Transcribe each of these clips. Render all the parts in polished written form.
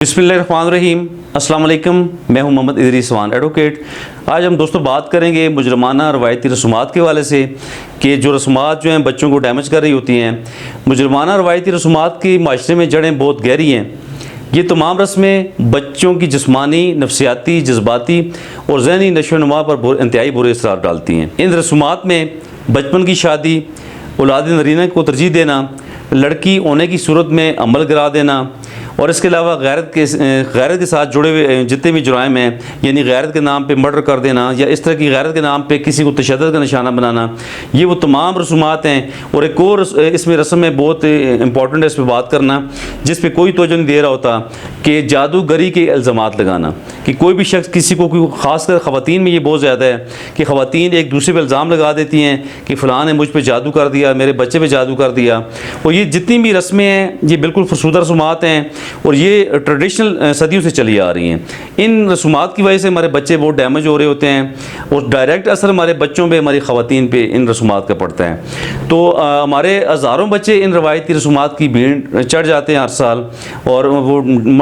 बिस्मिल्लाहिर्रहमानिर्रहीम। अस्सलाम वालेकुम। मैं हूं मोहम्मद इदरीस वान एडवोकेट। आज हम दोस्तों बात करेंगे मुजरमाना रवायती रसूमात के हवाले से कि जो रसूमात जो हैं बच्चों को डैमेज कर रही होती हैं। मुजरमाना रवायती रसूमात की माशरे में जड़ें बहुत गहरी हैं। ये तमाम रस्में बच्चों की जिस्मानी, नफसियाती, जज्बाती और ज़हनी नशोनुमा पर इंतहाई बुरे असरार डालती हैं। इन रसूमात में बचपन की शादी, औलाद नरीना को तरजीह देना, लड़की होने की सूरत में अमल करा देना और इसके अलावा गैरत के साथ जुड़े हुए जितने भी जुराइम हैं, यानी गैरत के नाम पे मर्डर कर देना या इस तरह की गैरत के नाम पे किसी को तशद्दुद का निशाना बनाना, ये वो तमाम रसूमात हैं। और एक और इसमें रस्म में बहुत इंपॉर्टेंट है इस पर बात करना, जिस पर कोई तवज्जो नहीं दे रहा होता, कि जादूगरी के इल्ज़ामात लगाना। कि कोई भी शख्स किसी को, ख़ासकर ख़वातीन में ये बहुत ज़्यादा है कि ख़वातीन एक दूसरे पर इल्ज़ाम लगा देती हैं कि फ़लाँ ने मुझ पर जादू कर दिया, मेरे बच्चे पर जादू कर दिया। और ये जितनी भी रस्में हैं ये बिल्कुल फरसूदा रसूमात हैं और ये ट्रेडिशनल सदियों से चली आ रही हैं। इन रसूमात की वजह से हमारे बच्चे बहुत डैमेज हो रहे होते हैं और डायरेक्ट असर हमारे बच्चों पे, हमारी ख़वातीन पे इन रसूमात का पड़ता है। तो हमारे हज़ारों बच्चे इन रवायती रसूमात की भीड़ चढ़ जाते हैं हर साल और वो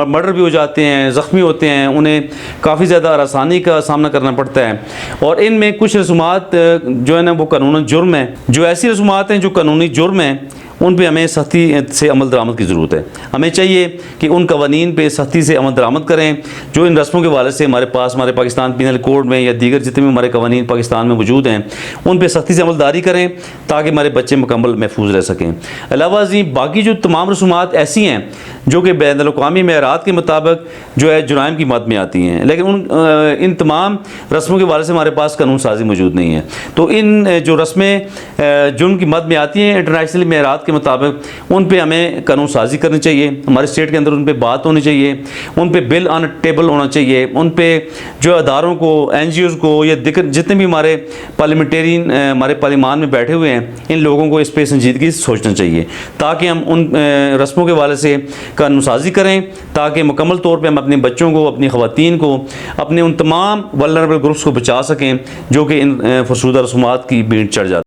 मर्डर भी हो जाते हैं, ज़ख्मी होते हैं, उन्हें काफ़ी ज़्यादा हरासानी का सामना करना पड़ता है। और इनमें कुछ रसूमात जो है ना वो कानूनन जुर्म है। जो ऐसी रसूमात हैं जो कानूनी जुर्म हैं उन पे हमें सख्ती से अमल दरामद की ज़रूरत है। हमें चाहिए कि उन कवानीन पे सख्ती से अमल दरामद करें जो इन रस्मों के हवाले से हमारे पास, हमारे पाकिस्तान पीनल कोड में या दीगर जितने भी हमारे कवानीन पाकिस्तान में मौजूद हैं, उन पे सख्ती से अमलदारी करें ताकि हमारे बच्चे मुकम्मल महफूज रह सकें। अलावा जी बाकी जो तमाम रसूमात ऐसी हैं जो कि बैनुल-अक़वामी मेयारात के मुताबिक जो है जुराइम की मद में आती हैं, लेकिन इन तमाम रस्मों के हवाले से हमारे पास कानून साजी मौजूद नहीं है। तो इन जो रस्में जुर्म की मद में आती हैं इंटरनेशनल मेयारात के मुताबिक, उन पे हमें कानून साजी करनी चाहिए। हमारे स्टेट के अंदर उन पे बात होनी चाहिए, उन पे बिल ऑन टेबल होना चाहिए, उन पे जो अदारों को, NGOs को या जितने भी हमारे पार्लियामेंटेरियन हमारे पार्लियामान में बैठे हुए हैं, इन लोगों को इस पे संजीदगी से सोचना चाहिए ताकि हम उन रस्मों के हवाले से कानून साजी करें ताकि मुकम्मल तौर पर हम अपने बच्चों को, अपनी ख़वातीन को, अपने उन तमाम वल्नरेबल ग्रुप्स को बचा सकें जो कि इन फरसूदा रसूमात की भीड़ चढ़ जाती है।